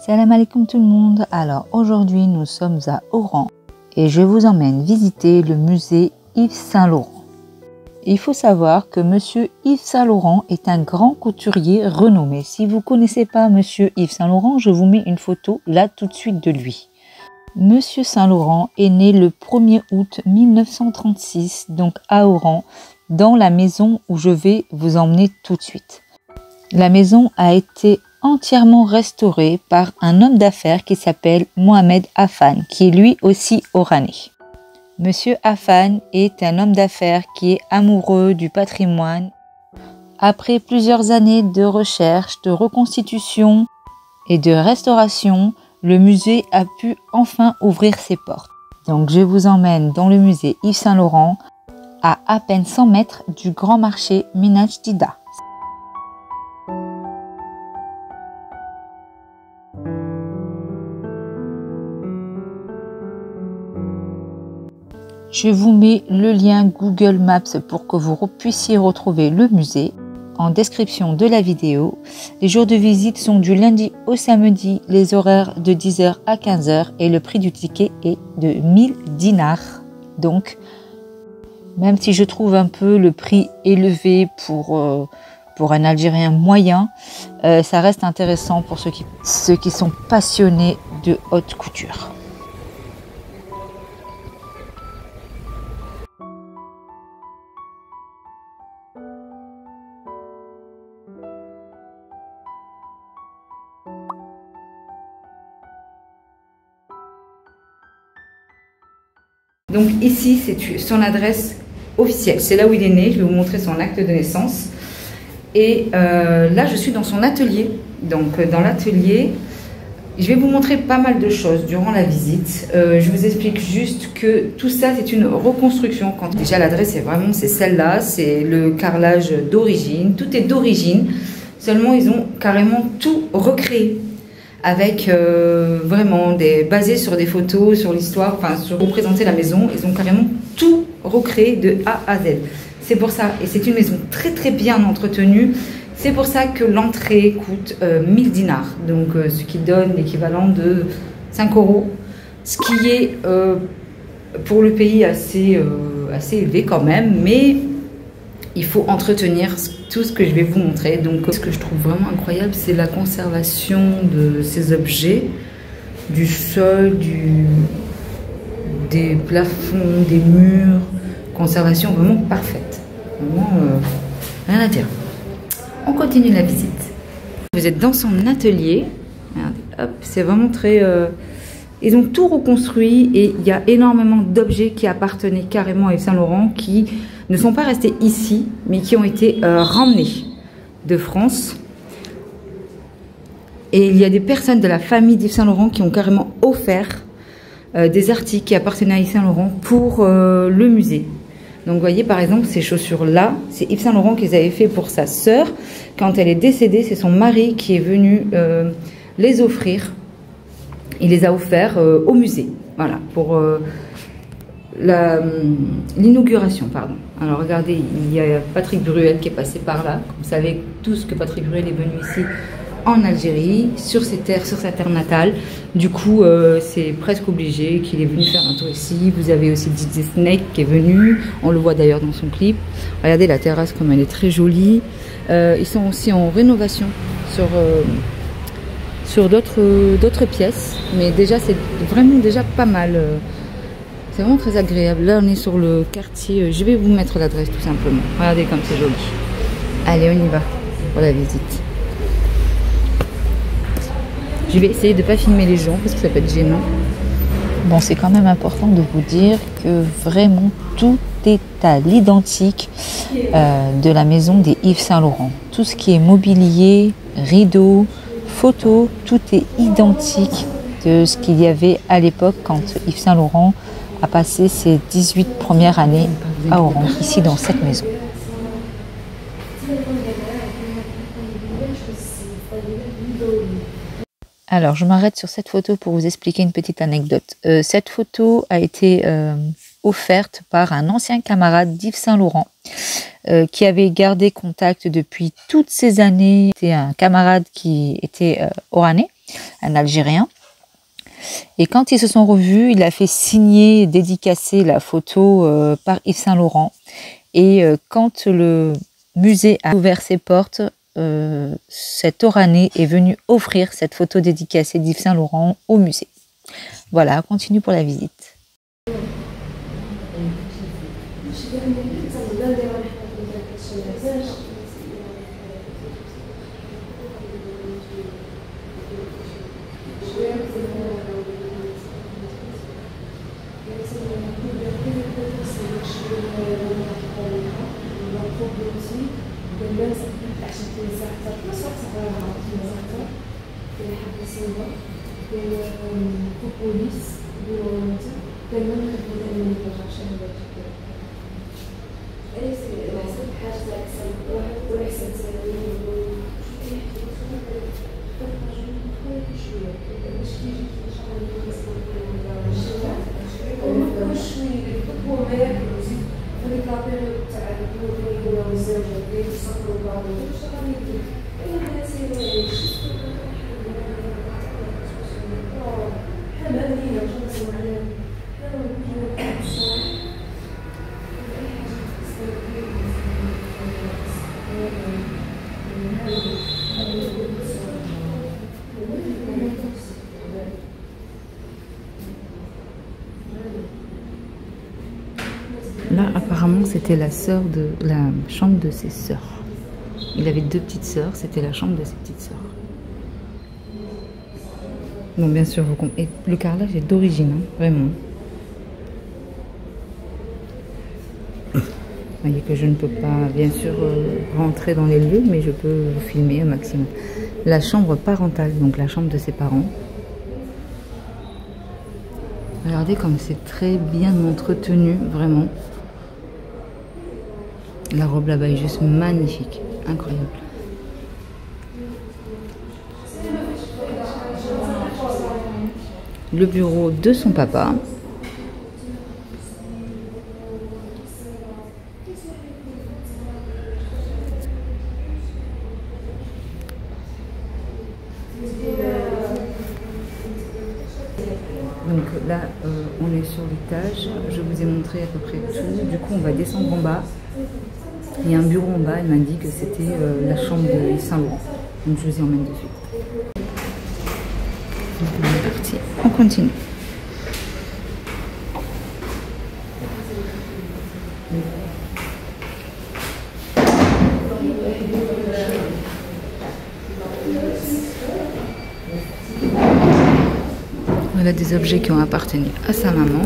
Salam alaikum tout le monde. Alors aujourd'hui nous sommes à Oran et je vous emmène visiter le musée Yves Saint Laurent. Il faut savoir que monsieur Yves Saint Laurent est un grand couturier renommé. Si vous ne connaissez pas monsieur Yves Saint Laurent, je vous mets une photo là tout de suite de lui. Monsieur Saint Laurent est né le 1er août 1936, donc à Oran, dans la maison où je vais vous emmener tout de suite. La maison a été entièrement restaurée par un homme d'affaires qui s'appelle Mohamed Affan, qui est lui aussi oranais. Monsieur Affan est un homme d'affaires qui est amoureux du patrimoine. Après plusieurs années de recherche, de reconstitution et de restauration, le musée a pu enfin ouvrir ses portes. Donc je vous emmène dans le musée Yves Saint Laurent à peine 100 mètres du grand marché Mina Jdida. Je vous mets le lien Google Maps pour que vous puissiez retrouver le musée en description de la vidéo. Les jours de visite sont du lundi au samedi, les horaires de 10h à 15h et le prix du ticket est de 1000 dinars. Donc, même si je trouve un peu le prix élevé pour un Algérien moyen, ça reste intéressant pour ceux qui sont passionnés de haute couture. Donc ici, c'est son adresse officielle. C'est là où il est né. Je vais vous montrer son acte de naissance. Et là, je suis dans son atelier. Donc dans l'atelier, je vais vous montrer pas mal de choses durant la visite. Je vous explique juste que tout ça, c'est une reconstruction. Quand déjà l'adresse c'est celle-là, c'est le carrelage d'origine. Tout est d'origine. Seulement, ils ont carrément tout recréé. Avec vraiment basé sur des photos, sur l'histoire, enfin sur représenter la maison, ils ont carrément tout recréé de A à Z. C'est pour ça, et c'est une maison très très bien entretenue, c'est pour ça que l'entrée coûte 1000 dinars, donc ce qui donne l'équivalent de 5 €, ce qui est pour le pays assez élevé quand même, mais il faut entretenir tout ce que je vais vous montrer. Donc ce que je trouve vraiment incroyable, c'est la conservation de ces objets, du sol, des plafonds, des murs, conservation vraiment parfaite, vraiment rien à dire. On continue la visite. Vous êtes dans son atelier. Regardez, hop, c'est vraiment très ils ont tout reconstruit et il y a énormément d'objets qui appartenaient carrément à Yves Saint Laurent qui ne sont pas restés ici, mais qui ont été ramenés de France. Et il y a des personnes de la famille d'Yves Saint Laurent qui ont carrément offert des articles qui appartenaient à Yves Saint Laurent pour le musée. Donc vous voyez par exemple ces chaussures-là, c'est Yves Saint Laurent qu'ils avaient fait pour sa sœur. Quand elle est décédée, c'est son mari qui est venu les offrir. Il les a offerts au musée, voilà, pour l'inauguration, pardon. Alors regardez, il y a Patrick Bruel qui est passé par là. Vous savez tous que Patrick Bruel est venu ici en Algérie, sur sa terre natale. Du coup, c'est presque obligé qu'il est venu faire un tour ici. Vous avez aussi DJ Snake qui est venu. On le voit d'ailleurs dans son clip. Regardez la terrasse comme elle est très jolie. Ils sont aussi en rénovation sur d'autres pièces. Mais déjà, c'est vraiment déjà pas mal. C'est vraiment très agréable. Là, on est sur le quartier. Je vais vous mettre l'adresse tout simplement. Regardez comme c'est joli. Allez, on y va pour la visite. Je vais essayer de ne pas filmer les gens parce que ça peut être gênant. Bon, c'est quand même important de vous dire que vraiment tout est à l'identique de la maison des Yves Saint Laurent. Tout ce qui est mobilier, rideaux, photos, tout est identique de ce qu'il y avait à l'époque quand Yves Saint Laurent a passé ses 18 premières années à Oran, ici dans cette maison. Alors, je m'arrête sur cette photo pour vous expliquer une petite anecdote. Cette photo a été offerte par un ancien camarade d'Yves Saint-Laurent qui avait gardé contact depuis toutes ces années. C'était un camarade qui était oranais, un Algérien. Et quand ils se sont revus, il a fait signer, dédicacer la photo par Yves Saint-Laurent. Et quand le musée a ouvert ses portes, cet Oranais est venu offrir cette photo dédicacée d'Yves Saint-Laurent au musée. Voilà, continue pour la visite. Là, apparemment, c'était la sœur de la chambre de ses sœurs. Il avait 2 petites sœurs, c'était la chambre de ses petites sœurs. Bon, bien sûr, vous comprenez. Le carrelage est d'origine, hein, vraiment. Vous voyez que je ne peux pas, bien sûr, rentrer dans les lieux, mais je peux vous filmer au maximum. La chambre parentale, donc la chambre de ses parents. Regardez comme c'est très bien entretenu, vraiment. La robe là-bas est juste magnifique, incroyable. Le bureau de son papa. Donc là, on est sur l'étage. Je vous ai montré à peu près tout. Du coup, on va descendre en bas. Il y a un bureau en bas. Elle m'a dit que c'était la chambre de Saint-Laurent. Donc je vous y emmène de suite. Donc, on est parti. On continue. Voilà des objets qui ont appartenu à sa maman.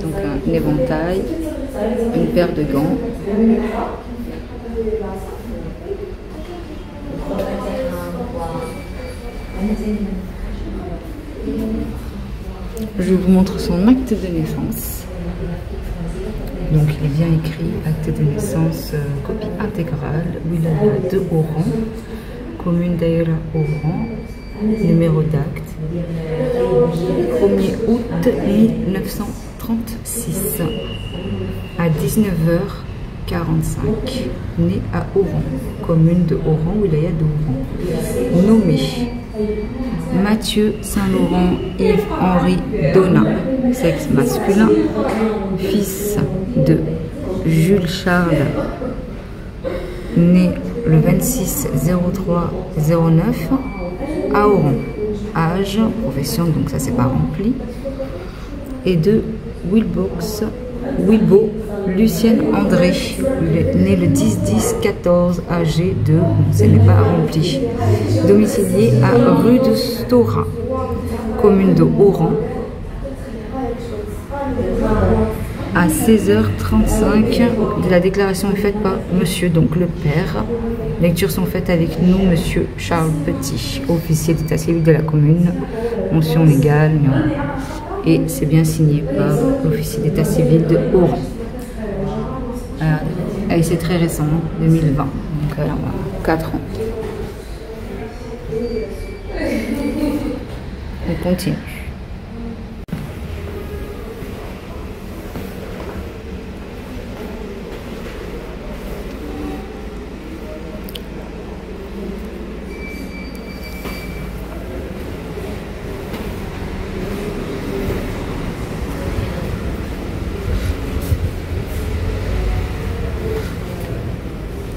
Donc un éventail, une paire de gants. Je vous montre son acte de naissance. Donc il est bien écrit acte de naissance, copie intégrale, wilaya de Oran, commune d'Aïra Oran, numéro d'acte, 1er août 1936, à 19h45, né à Oran, commune de Oran, wilaya d'Oran. Nommé Mathieu Saint-Laurent Yves-Henri Donat, sexe masculin, fils de Jules Charles, né le 26-03-09 à Oran. Âge, profession, donc ça c'est pas rempli. Et de Wilbo Lucienne André, né le 10-10-14, âgé de, ce n'est pas rempli. Domicilié à rue de Stora, commune de Oran, à 16h35. La déclaration est faite par monsieur, donc le père. Lectures sont faites avec nous, monsieur Charles Petit, officier d'état civil de la commune, mention légale, et c'est bien signé par l'officier d'état civil de Oran. Et c'est très récent, 2020, donc 4 ans. On continue.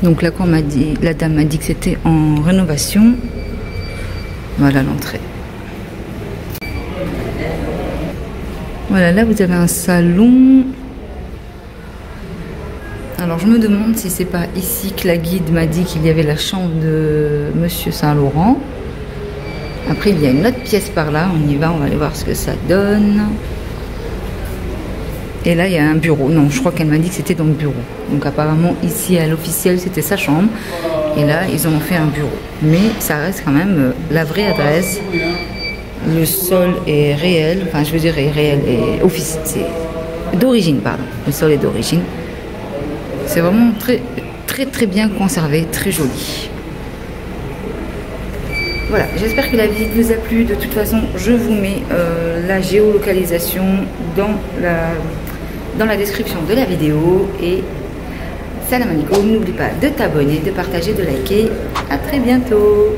Donc là, quand la dame m'a dit que c'était en rénovation. Voilà l'entrée. Voilà, là vous avez un salon. Alors je me demande si c'est pas ici que la guide m'a dit qu'il y avait la chambre de Monsieur Saint-Laurent. Après il y a une autre pièce par là, on y va, on va aller voir ce que ça donne. Et là il y a un bureau. Non, je crois qu'elle m'a dit que c'était dans le bureau. Donc apparemment ici à l'officiel c'était sa chambre. Et là ils en ont fait un bureau. Mais ça reste quand même la vraie adresse. Le sol est réel, enfin je veux dire est réel et officiel. C'est d'origine, pardon. Le sol est d'origine. C'est vraiment très bien conservé, très joli. Voilà, j'espère que la visite vous a plu. De toute façon, je vous mets la géolocalisation dans la description de la vidéo. Et salam alaikum, n'oublie pas de t'abonner, de partager, de liker. À très bientôt.